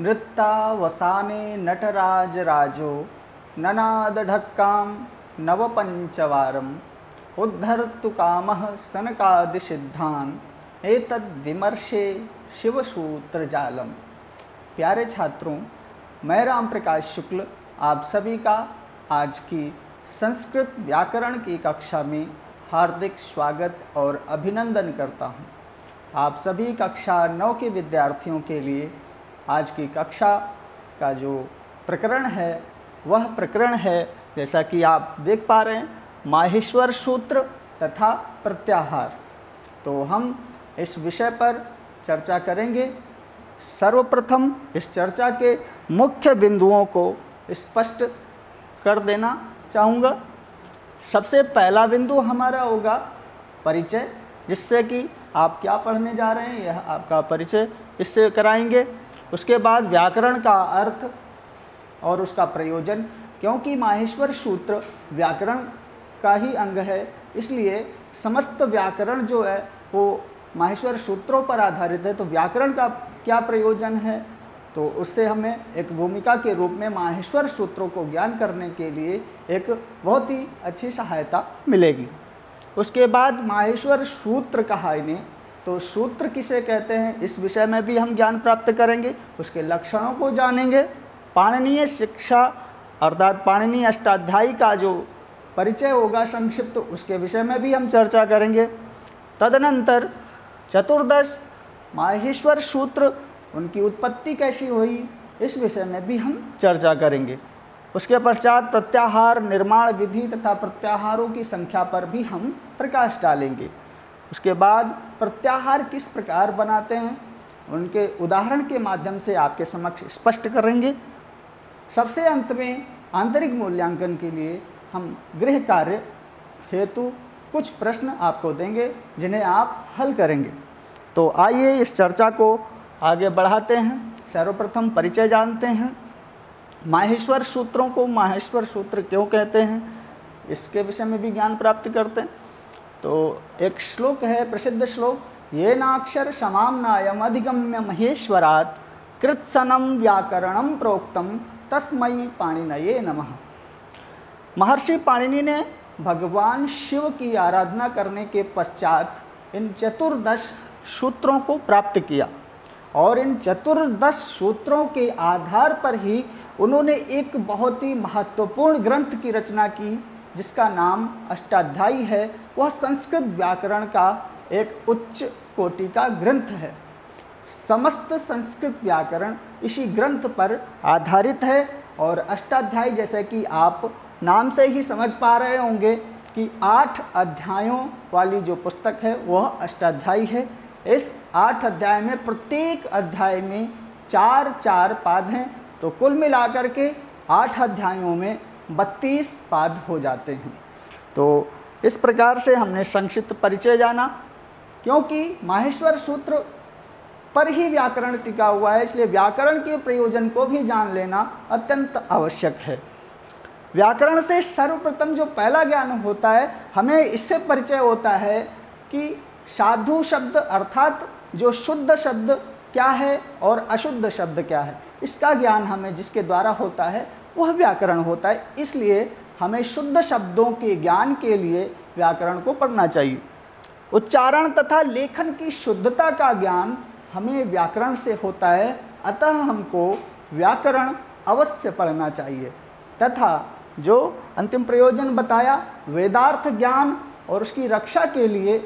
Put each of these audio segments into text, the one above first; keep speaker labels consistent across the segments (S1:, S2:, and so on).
S1: नृत्तावसाने नटराज राजो ननाद ढक्कां नवपंचवारम् उद्धर्तु कामः सनकादिसिद्धान् एतद् विमर्शे शिवसूत्र जालम। प्यारे छात्रों, मैं राम प्रकाश शुक्ल आप सभी का आज की संस्कृत व्याकरण की कक्षा में हार्दिक स्वागत और अभिनंदन करता हूँ। आप सभी कक्षा 9 के विद्यार्थियों के लिए आज की कक्षा का जो प्रकरण है वह प्रकरण है, जैसा कि आप देख पा रहे हैं, माहेश्वर सूत्र तथा प्रत्याहार। तो हम इस विषय पर चर्चा करेंगे। सर्वप्रथम इस चर्चा के मुख्य बिंदुओं को स्पष्ट कर देना चाहूँगा। सबसे पहला बिंदु हमारा होगा परिचय, जिससे कि आप क्या पढ़ने जा रहे हैं यह आपका परिचय इससे कराएंगे। उसके बाद व्याकरण का अर्थ और उसका प्रयोजन, क्योंकि माहेश्वर सूत्र व्याकरण का ही अंग है, इसलिए समस्त व्याकरण जो है वो माहेश्वर सूत्रों पर आधारित है। तो व्याकरण का क्या प्रयोजन है, तो उससे हमें एक भूमिका के रूप में माहेश्वर सूत्रों को ज्ञान करने के लिए एक बहुत ही अच्छी सहायता मिलेगी। उसके बाद माहेश्वर सूत्र कहा इन्हें, तो सूत्र किसे कहते हैं इस विषय में भी हम ज्ञान प्राप्त करेंगे। उसके लक्षणों को जानेंगे। पाणिनीय शिक्षा अर्थात पाणिनीय अष्टाध्यायी का जो परिचय होगा संक्षिप्त, उसके विषय में भी हम चर्चा करेंगे। तदनंतर चतुर्दश माहेश्वर सूत्र, उनकी उत्पत्ति कैसी हुई, इस विषय में भी हम चर्चा करेंगे। उसके पश्चात प्रत्याहार, निर्माण विधि तथा प्रत्याहारों की संख्या पर भी हम प्रकाश डालेंगे। उसके बाद प्रत्याहार किस प्रकार बनाते हैं, उनके उदाहरण के माध्यम से आपके समक्ष स्पष्ट करेंगे। सबसे अंत में आंतरिक मूल्यांकन के लिए हम गृह कार्य हेतु कुछ प्रश्न आपको देंगे, जिन्हें आप हल करेंगे। तो आइए इस चर्चा को आगे बढ़ाते हैं। सर्वप्रथम परिचय जानते हैं। माहेश्वर सूत्रों को माहेश्वर सूत्र क्यों कहते हैं, इसके विषय में भी ज्ञान प्राप्त करते हैं। तो एक श्लोक है, प्रसिद्ध श्लोक, येनाक्षर समाम्नायम अधिगम्य महेश्वरात् कृत्सनम व्याकरणम प्रोक्तम तस्मै पाणिनये नमः। महर्षि पाणिनि ने भगवान शिव की आराधना करने के पश्चात इन चतुर्दश सूत्रों को प्राप्त किया, और इन चतुर्दश सूत्रों के आधार पर ही उन्होंने एक बहुत ही महत्वपूर्ण ग्रंथ की रचना की, जिसका नाम अष्टाध्यायी है। वह संस्कृत व्याकरण का एक उच्च कोटि का ग्रंथ है। समस्त संस्कृत व्याकरण इसी ग्रंथ पर आधारित है। और अष्टाध्यायी, जैसे कि आप नाम से ही समझ पा रहे होंगे कि 8 अध्यायों वाली जो पुस्तक है वह अष्टाध्यायी है। इस 8 अध्याय में प्रत्येक अध्याय में 4-4 पाद हैं, तो कुल मिलाकर के 8 अध्यायों में 32 पाद हो जाते हैं। तो इस प्रकार से हमने संक्षिप्त परिचय जाना। क्योंकि माहेश्वर सूत्र पर ही व्याकरण टिका हुआ है, इसलिए व्याकरण के प्रयोजन को भी जान लेना अत्यंत आवश्यक है। व्याकरण से सर्वप्रथम जो पहला ज्ञान होता है, हमें इससे परिचय होता है कि साधु शब्द अर्थात जो शुद्ध शब्द क्या है और अशुद्ध शब्द क्या है, इसका ज्ञान हमें जिसके द्वारा होता है वह व्याकरण होता है। इसलिए हमें शुद्ध शब्दों के ज्ञान के लिए व्याकरण को पढ़ना चाहिए। उच्चारण तथा लेखन की शुद्धता का ज्ञान हमें व्याकरण से होता है, अतः हमको व्याकरण अवश्य पढ़ना चाहिए। तथा जो अंतिम प्रयोजन बताया, वेदार्थ ज्ञान और उसकी रक्षा के लिए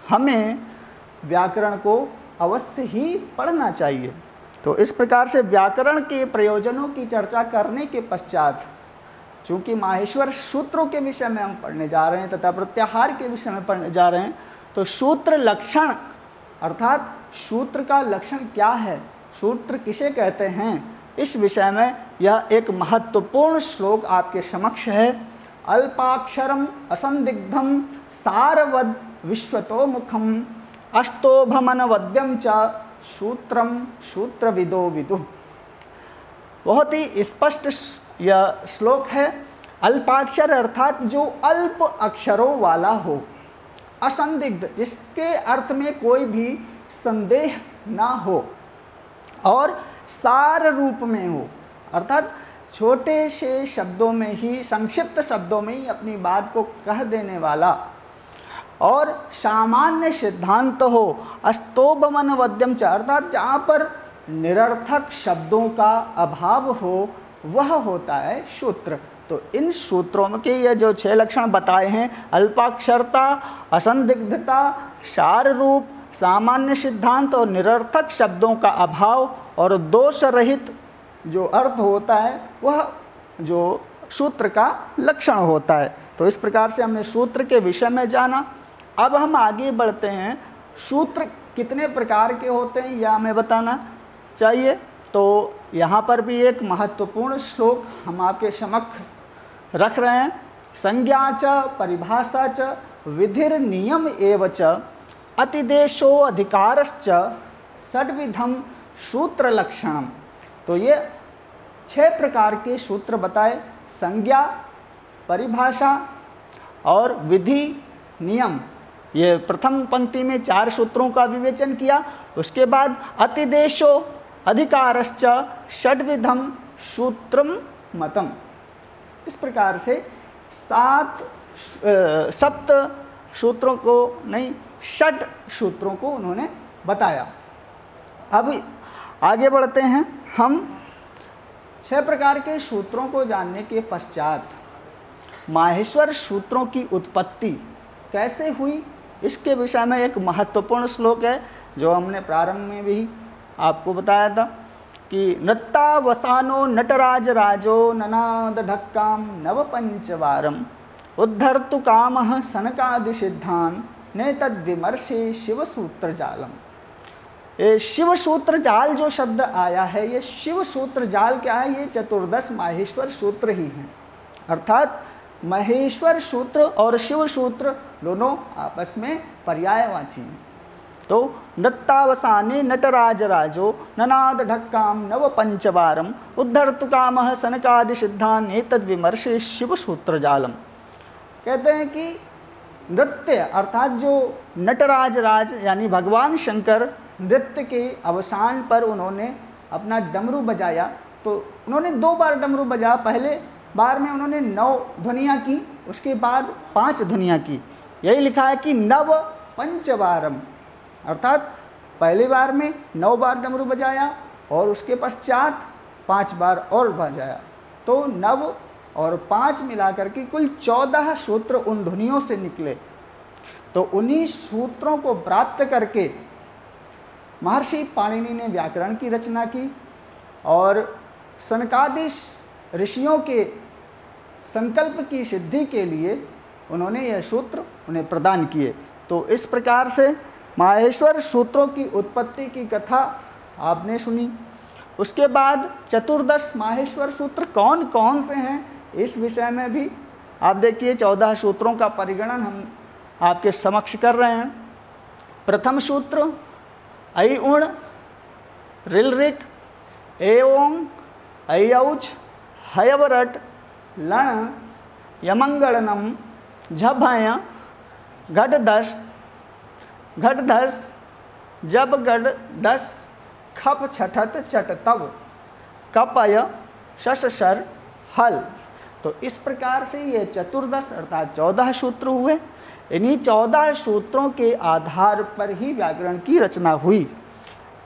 S1: हमें व्याकरण को अवश्य ही पढ़ना चाहिए। तो इस प्रकार से व्याकरण के प्रयोजनों की चर्चा करने के पश्चात, चूँकि माहेश्वर सूत्रों के विषय में हम पढ़ने जा रहे हैं तथा प्रत्याहार के विषय में पढ़ने जा रहे हैं, तो सूत्र लक्षण अर्थात सूत्र का लक्षण क्या है, सूत्र किसे कहते हैं, इस विषय में यह एक महत्वपूर्ण श्लोक आपके समक्ष है। अल्पाक्षरम असंदिग्धम सारवद विश्वतोमुखम अष्टोभमनवद्यम च सूत्रम सूत्रविदो विदुः। बहुत ही स्पष्ट यह श्लोक है। अल्पाक्षर अर्थात जो अल्प अक्षरों वाला हो, असंदिग्ध जिसके अर्थ में कोई भी संदेह ना हो, और सार रूप में हो, अर्थात छोटे से शब्दों में ही, संक्षिप्त शब्दों में ही अपनी बात को कह देने वाला, और सामान्य सिद्धांत हो, अस्तोभवन वद्यम च, अर्थात जहाँ पर निरर्थक शब्दों का अभाव हो वह होता है सूत्र। तो इन सूत्रों में के ये जो 6 लक्षण बताए हैं, अल्पाक्षरता, असंदिग्धता, सार रूप, सामान्य सिद्धांत और निरर्थक शब्दों का अभाव और दोष रहित जो अर्थ होता है वह जो सूत्र का लक्षण होता है। तो इस प्रकार से हमने सूत्र के विषय में जाना। अब हम आगे बढ़ते हैं, सूत्र कितने प्रकार के होते हैं यह हमें बताना चाहिए। तो यहाँ पर भी एक महत्वपूर्ण श्लोक हम आपके समक्ष रख रहे हैं। संज्ञा च परिभाषा च विधिर नियम एव च अतिदेशो अधिकारश्च षड्विधम सूत्र लक्षणम। तो ये 6 प्रकार के सूत्र बताए, संज्ञा, परिभाषा और विधि, नियम। ये प्रथम पंक्ति में 4 सूत्रों का विवेचन किया। उसके बाद अतिदेशो अधिकारश्च षड्विधम सूत्रम मतम। इस प्रकार से 7 सूत्रों को नहीं, 6 सूत्रों को उन्होंने बताया। अब आगे बढ़ते हैं हम। 6 प्रकार के सूत्रों को जानने के पश्चात माहेश्वर सूत्रों की उत्पत्ति कैसे हुई, इसके विषय में एक महत्वपूर्ण श्लोक है जो हमने प्रारंभ में भी आपको बताया था कि नत्तावसानो नटराज राजो ननाद ढक्काम नव पंचवारम उद्धर्तु कामः सनकादि सिद्धान नेतद विमर्शे शिवसूत्र जालम। ये शिवसूत्र जाल जो शब्द आया है, ये शिवसूत्र जाल क्या है? ये चतुर्दश माहेश्वर सूत्र ही हैं। अर्थात महेश्वर सूत्र और शिव सूत्र दोनों आपस में पर्यायवाची हैं। तो नत्तावसाने नटराज राजो ननाद ढक्काम नव पंचवारम उद्धर्तु कामः सनकादि सिद्धान एतद विमर्शे शिव सूत्र जालम। कहते हैं कि नृत्य अर्थात जो नटराज राज यानी भगवान शंकर नृत्य के अवसान पर उन्होंने अपना डमरू बजाया। तो उन्होंने 2 बार डमरू बजाया। पहले बार में उन्होंने 9 ध्वनियाँ की, उसके बाद 5 ध्वनियाँ की। यही लिखा है कि नव पंचवारम, अर्थात पहली बार में 9 बार डमरू बजाया और उसके पश्चात 5 बार और बजाया। तो 9 और 5 मिलाकर के कुल 14 सूत्र उन ध्वनियों से निकले। तो उन्हीं सूत्रों को प्राप्त करके महर्षि पाणिनि ने व्याकरण की रचना की और सनकादि ऋषियों के संकल्प की सिद्धि के लिए उन्होंने यह सूत्र उन्हें प्रदान किए। तो इस प्रकार से माहेश्वर सूत्रों की उत्पत्ति की कथा आपने सुनी। उसके बाद चतुर्दश माहेश्वर सूत्र कौन कौन से हैं, इस विषय में भी आप देखिए 14 सूत्रों का परिगणन हम आपके समक्ष कर रहे हैं। प्रथम सूत्र ऐ उण ऋलऋक एओं ऐऔच हयवरट लण यमंगलनम झभय घटदश घटधस जब गढ़दस खप छठत चटतव कपय शशर हल। तो इस प्रकार से ये चतुर्दश अर्थात 14 सूत्र हुए। इन्हीं 14 सूत्रों के आधार पर ही व्याकरण की रचना हुई।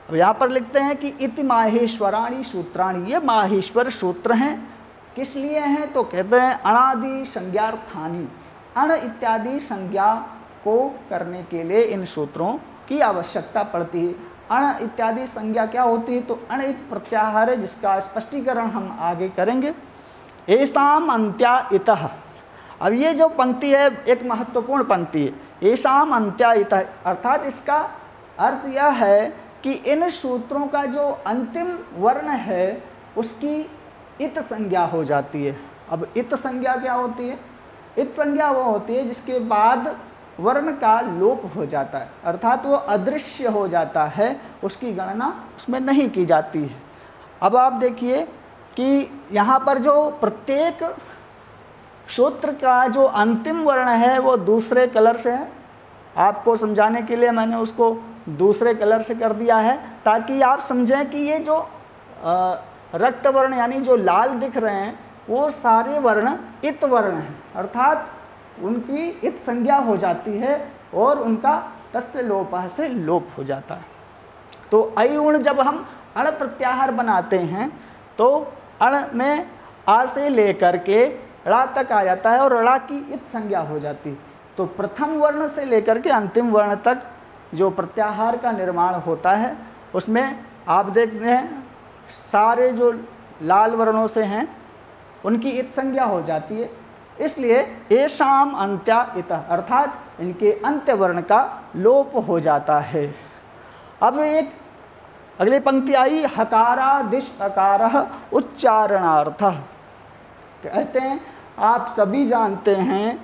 S1: अब यहाँ पर लिखते हैं कि इति माहेश्वराणि सूत्राणि, ये माहेश्वर सूत्र हैं। किस लिए हैं? तो कहते हैं अणादि संज्ञार्थानि, अण इत्यादि संज्ञा को करने के लिए इन सूत्रों की आवश्यकता पड़ती है। अण इत्यादि संज्ञा क्या होती है? तो अण एक प्रत्याहार है जिसका स्पष्टीकरण हम आगे करेंगे। एसाम अंत्या इतः, अब ये जो पंक्ति है एक महत्वपूर्ण पंक्ति है। एसाम अंत्या इतः अर्थात इसका अर्थ यह है कि इन सूत्रों का जो अंतिम वर्ण है उसकी इत संज्ञा हो जाती है। अब इत संज्ञा क्या होती है? इत संज्ञा वो होती है जिसके बाद वर्ण का लोप हो जाता है, अर्थात वो अदृश्य हो जाता है, उसकी गणना उसमें नहीं की जाती है। अब आप देखिए कि यहाँ पर जो प्रत्येक सूत्र का जो अंतिम वर्ण है वो दूसरे कलर से है। आपको समझाने के लिए मैंने उसको दूसरे कलर से कर दिया है ताकि आप समझें कि ये जो रक्त वर्ण यानी जो लाल दिख रहे हैं वो सारे वर्ण इत वर्ण हैं, अर्थात उनकी इत संज्ञा हो जाती है और उनका तस्य लोपः से लोप हो जाता है। तो ऐ उण जब हम अण प्रत्याहार बनाते हैं तो अण में आ से लेकर के ड़ा तक आ जाता है और ड़ा की इत संज्ञा हो जाती है। तो प्रथम वर्ण से लेकर के अंतिम वर्ण तक जो प्रत्याहार का निर्माण होता है उसमें आप देखते हैं सारे जो लाल वर्णों से हैं उनकी इत संज्ञा हो जाती है, इसलिए येषाम अंत्या इतः अर्थात इनके अंत्य वर्ण का लोप हो जाता है। अब एक अगली पंक्ति आई, हकारादिश अकारः उच्चारणार्थः। कहते हैं आप सभी जानते हैं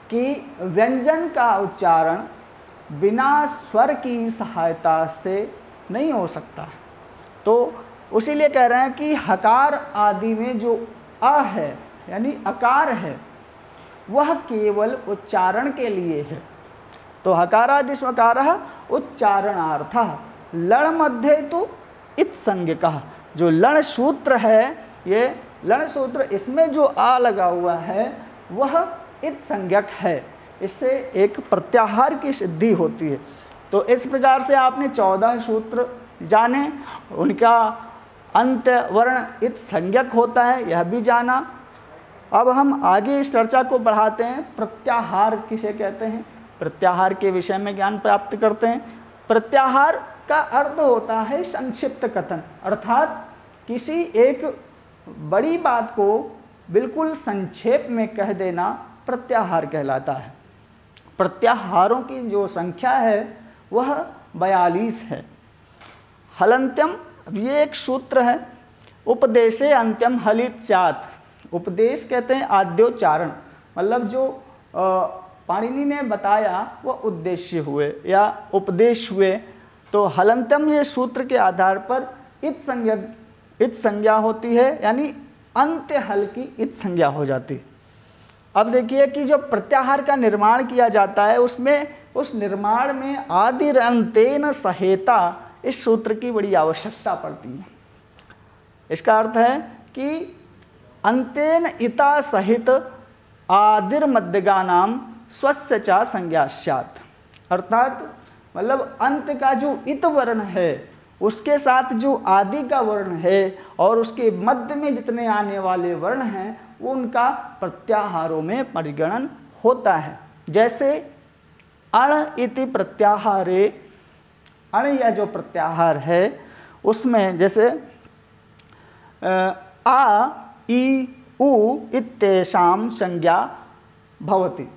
S1: कि व्यंजन का उच्चारण बिना स्वर की सहायता से नहीं हो सकता, तो उसीलिए कह रहे हैं कि हकार आदि में जो अ है यानी अकार है वह केवल उच्चारण के लिए है। तो हकारादिश अकारः उच्चारणार्थः। लण मध्ये तो इत संज्ञकः, जो लण सूत्र है ये लण सूत्र इसमें जो आ लगा हुआ है वह इत संज्ञक है, इससे एक प्रत्याहार की सिद्धि होती है। तो इस प्रकार से आपने 14 सूत्र जाने, उनका अंत्य वर्ण इत संज्ञक होता है यह भी जाना। अब हम आगे इस चर्चा को बढ़ाते हैं, प्रत्याहार किसे कहते हैं, प्रत्याहार के विषय में ज्ञान प्राप्त करते हैं। प्रत्याहार का अर्थ होता है संक्षिप्त कथन, अर्थात किसी एक बड़ी बात को बिल्कुल संक्षेप में कह देना प्रत्याहार कहलाता है। प्रत्याहारों की जो संख्या है वह 42 है। हलंत्यम ये एक सूत्र है, उपदेशे अंत्यम हलित स्यात्। उपदेश कहते हैं आद्योच्चारण, मतलब जो पाणिनि ने बताया वह उद्देश्य हुए या उपदेश हुए। तो हलंत्यम ये सूत्र के आधार पर इत संज्ञा होती है, यानी अंत्य हल की इत संज्ञा हो जाती है। अब देखिए कि जब प्रत्याहार का निर्माण किया जाता है उसमें उस निर्माण में आदिर अंतेन सहेता इस सूत्र की बड़ी आवश्यकता पड़ती है। इसका अर्थ है कि अंतेन इता सहित आदिर मध्यगानाम स्वस्य च संज्ञा स्यात्, अर्थात मतलब अंत का जो इत वर्ण है उसके साथ जो आदि का वर्ण है और उसके मध्य में जितने आने वाले वर्ण हैं वो उनका प्रत्याहारों में परिगणन होता है। जैसे अण इति प्रत्याहारे, अण या जो प्रत्याहार है उसमें जैसे आ ई उ इत्येषां संज्ञा भवति।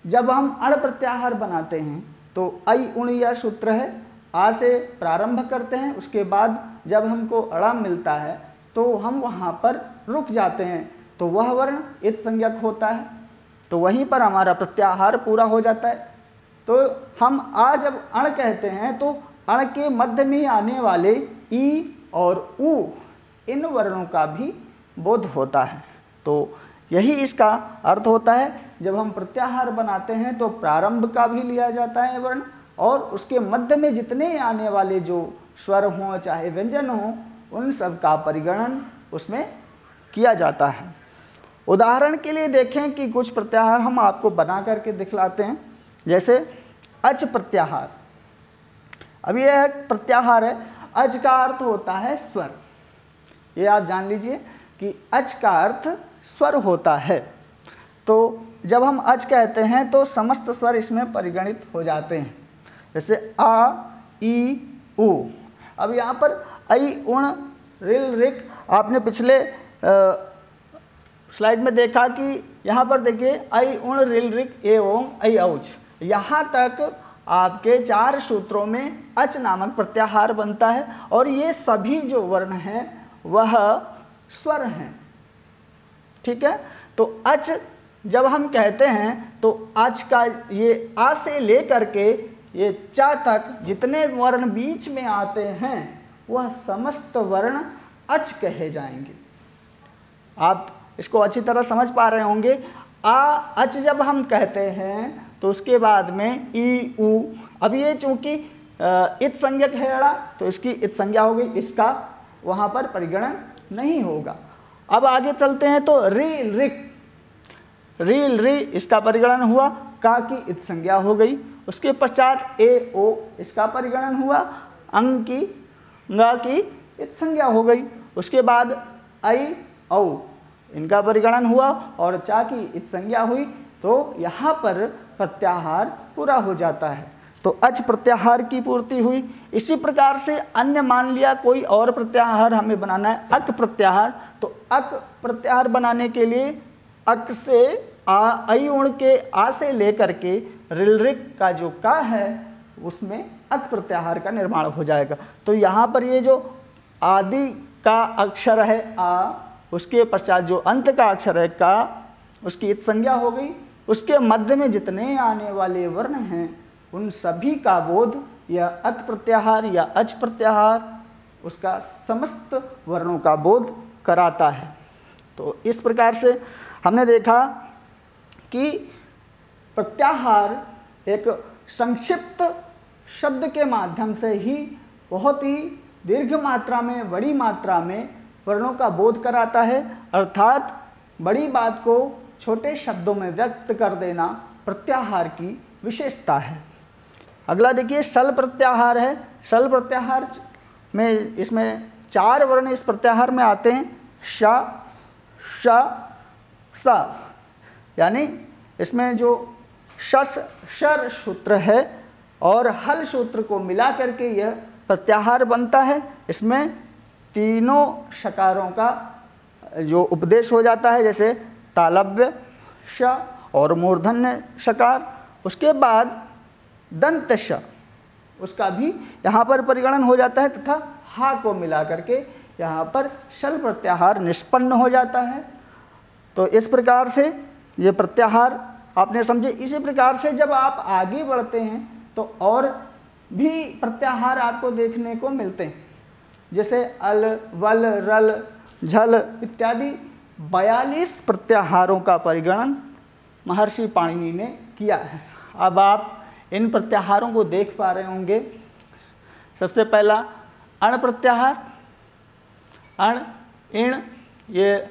S1: जब हम अण प्रत्याहार बनाते हैं तो ऐ उण यह सूत्र है, आ से प्रारंभ करते हैं, उसके बाद जब हमको अड़ा मिलता है तो हम वहाँ पर रुक जाते हैं, तो वह वर्ण इत संज्ञक होता है, तो वहीं पर हमारा प्रत्याहार पूरा हो जाता है। तो हम आ जब अण कहते हैं तो अण के मध्य में आने वाले ई और उ इन वर्णों का भी बोध होता है। तो यही इसका अर्थ होता है। जब हम प्रत्याहार बनाते हैं तो प्रारंभ का भी लिया जाता है वर्ण और उसके मध्य में जितने आने वाले जो स्वर हों चाहे व्यंजन हों उन सब का परिगणन उसमें किया जाता है। उदाहरण के लिए देखें कि कुछ प्रत्याहार हम आपको बना करके दिखलाते हैं। जैसे अच प्रत्याहार, अब यह एक प्रत्याहार है, अच का अर्थ होता है स्वर। ये आप जान लीजिए कि अच का अर्थ स्वर होता है। तो जब हम अच कहते हैं तो समस्त स्वर इसमें परिगणित हो जाते हैं, जैसे आ ई उ। अब यहाँ पर ऐ उण रिल रिक आपने पिछले स्लाइड में देखा कि यहाँ पर देखिए ऐ उण रिल रिक ए ओम ऐ औच, यहाँ तक आपके 4 सूत्रों में अच नामक प्रत्याहार बनता है और ये सभी जो वर्ण हैं वह स्वर हैं। ठीक है, तो अच जब हम कहते हैं तो अच का ये आ से लेकर के ये च तक जितने वर्ण बीच में आते हैं वह समस्त वर्ण अच कहे जाएंगे। आप इसको अच्छी तरह समझ पा रहे होंगे। आ अच जब हम कहते हैं तो उसके बाद में ई उ अब ये चूंकि इत संज्ञक है अड़ा, तो इसकी इत संज्ञा हो गई, इसका वहाँ पर परिगणन नहीं होगा। अब आगे चलते हैं तो री रिक, रील री इसका परिगणन हुआ, का की इत संज्ञा हो गई। उसके पश्चात ए ओ इसका परिगणन हुआ, अंग की गा की इत संज्ञा हो गई। उसके बाद ऐ औ इनका परिगणन हुआ और चा की इत संज्ञा हुई, तो यहाँ पर प्रत्याहार पूरा हो जाता है। तो अच प्रत्याहार की पूर्ति हुई। इसी प्रकार से अन्य मान लिया कोई और प्रत्याहार हमें बनाना है, अक प्रत्याहार, तो अक प्रत्याहार बनाने के लिए अक से ऐ उण के आ से लेकर के रिलरिक का जो का है उसमें अक प्रत्याहार का निर्माण हो जाएगा। तो यहाँ पर ये जो आदि का अक्षर है आ, उसके पश्चात जो अंत का अक्षर है का, उसकी इत संज्ञा हो गई। उसके मध्य में जितने आने वाले वर्ण हैं उन सभी का बोध या अक प्रत्याहार या अच प्रत्याहार उसका समस्त वर्णों का बोध कराता है। तो इस प्रकार से हमने देखा कि प्रत्याहार एक संक्षिप्त शब्द के माध्यम से ही बहुत ही दीर्घ मात्रा में, बड़ी मात्रा में वर्णों का बोध कराता है, अर्थात बड़ी बात को छोटे शब्दों में व्यक्त कर देना प्रत्याहार की विशेषता है। अगला देखिए सल प्रत्याहार है। सल प्रत्याहार में इसमें 4 वर्ण इस प्रत्याहार में आते हैं, श, श, स, यानी इसमें जो शस शर सूत्र है और हल सूत्र को मिला करके यह प्रत्याहार बनता है। इसमें तीनों शकारों का जो उपदेश हो जाता है, जैसे तालव्य श और मूर्धन्य शकार। उसके बाद दंत श, उसका भी यहाँ पर परिगणन हो जाता है तथा हा को मिला करके यहाँ पर शल प्रत्याहार निष्पन्न हो जाता है। तो इस प्रकार से ये प्रत्याहार आपने समझे। इसी प्रकार से जब आप आगे बढ़ते हैं तो और भी प्रत्याहार आपको देखने को मिलते हैं, जैसे अल, वल, रल, झल इत्यादि 42 प्रत्याहारों का परिगणन महर्षि पाणिनि ने किया है। अब आप इन प्रत्याहारों को देख पा रहे होंगे। सबसे पहला अण प्रत्याहार, अण, इण, ये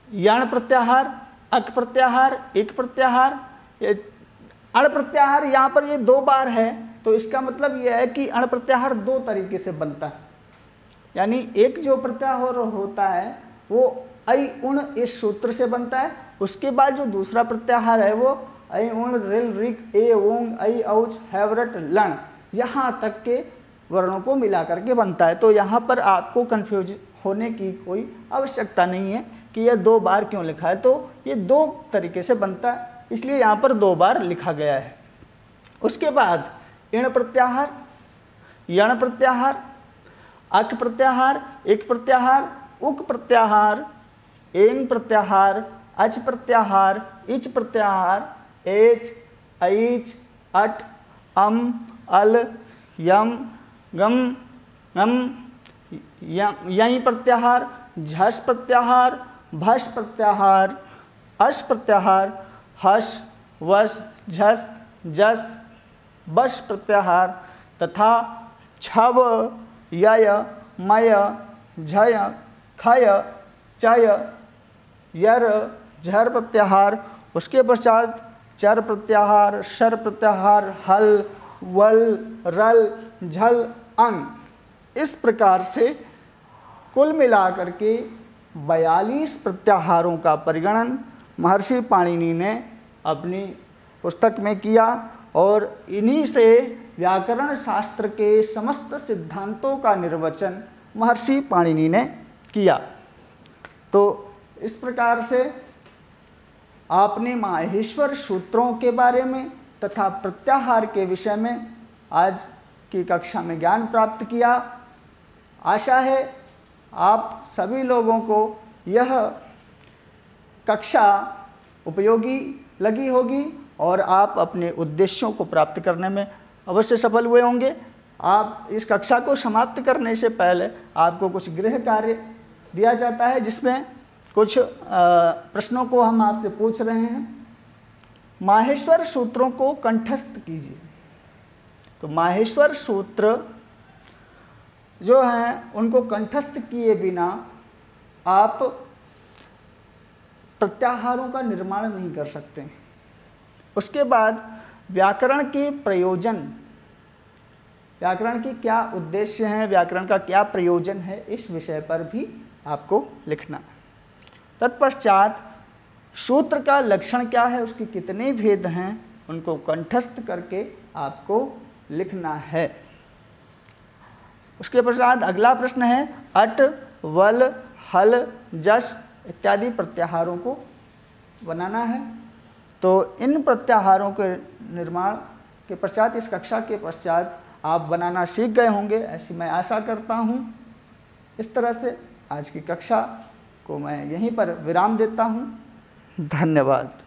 S1: यण प्रत्याहार, अक प्रत्याहार, इक प्रत्याहार। अण प्रत्याहार यहाँ पर ये 2 बार है, तो इसका मतलब यह है कि अण प्रत्याहार 2 तरीके से बनता है। यानी एक जो प्रत्याहार होता है वो ऐ उण इस सूत्र से बनता है। उसके बाद जो दूसरा प्रत्याहार है वो ऐ उण रिल रिक ए ओंग ऐ औच हैवरट लण, यहाँ तक के वर्णों को मिला करके बनता है। तो यहाँ पर आपको कंफ्यूज होने की कोई आवश्यकता नहीं है कि यह 2 बार क्यों लिखा है। तो ये 2 तरीके से बनता है, इसलिए यहाँ पर 2 बार लिखा गया है। उसके बाद इण प्रत्याहार, यण प्रत्याहार, अक प्रत्याहार, इक प्रत्याहार, उक प्रत्याहार, एंग प्रत्याहार, अच प्रत्याहार, इच प्रत्याहार, एच, ऐच, अट, अम, अल, यम, गम, गम, यई प्रत्याहार, झस प्रत्याहार, भस प्रत्याहार, अश प्रत्याहार, हस, वस, झस, जस, बस प्रत्याहार तथा छव, यय, मय, झय, खय, चय, यर, झर प्रत्याहार। उसके पश्चात चर प्रत्याहार, शर प्रत्याहार, हल, वल, रल, झल, अंग। इस प्रकार से कुल मिलाकर के 42 प्रत्याहारों का परिगणन महर्षि पाणिनि ने अपनी पुस्तक में किया और इन्हीं से व्याकरण शास्त्र के समस्त सिद्धांतों का निर्वचन महर्षि पाणिनि ने किया। तो इस प्रकार से आपने माहेश्वर सूत्रों के बारे में तथा प्रत्याहार के विषय में आज की कक्षा में ज्ञान प्राप्त किया। आशा है आप सभी लोगों को यह कक्षा उपयोगी लगी होगी और आप अपने उद्देश्यों को प्राप्त करने में अवश्य सफल हुए होंगे। आप इस कक्षा को समाप्त करने से पहले आपको कुछ गृह कार्य दिया जाता है, जिसमें कुछ प्रश्नों को हम आपसे पूछ रहे हैं। माहेश्वर सूत्रों को कंठस्थ कीजिए। तो माहेश्वर सूत्र जो हैं उनको कंठस्थ किए बिना आप प्रत्याहारों का निर्माण नहीं कर सकते। उसके बाद व्याकरण के प्रयोजन, व्याकरण की क्या उद्देश्य हैं, व्याकरण का क्या प्रयोजन है, इस विषय पर भी आपको लिखना है। तत्पश्चात सूत्र का लक्षण क्या है, उसके कितने भेद हैं, उनको कंठस्थ करके आपको लिखना है। उसके पश्चात अगला प्रश्न है अट, वल, हल, जस इत्यादि प्रत्याहारों को बनाना है। तो इन प्रत्याहारों के निर्माण के पश्चात, इस कक्षा के पश्चात आप बनाना सीख गए होंगे, ऐसी मैं आशा करता हूँ। इस तरह से आज की कक्षा को मैं यहीं पर विराम देता हूँ। धन्यवाद।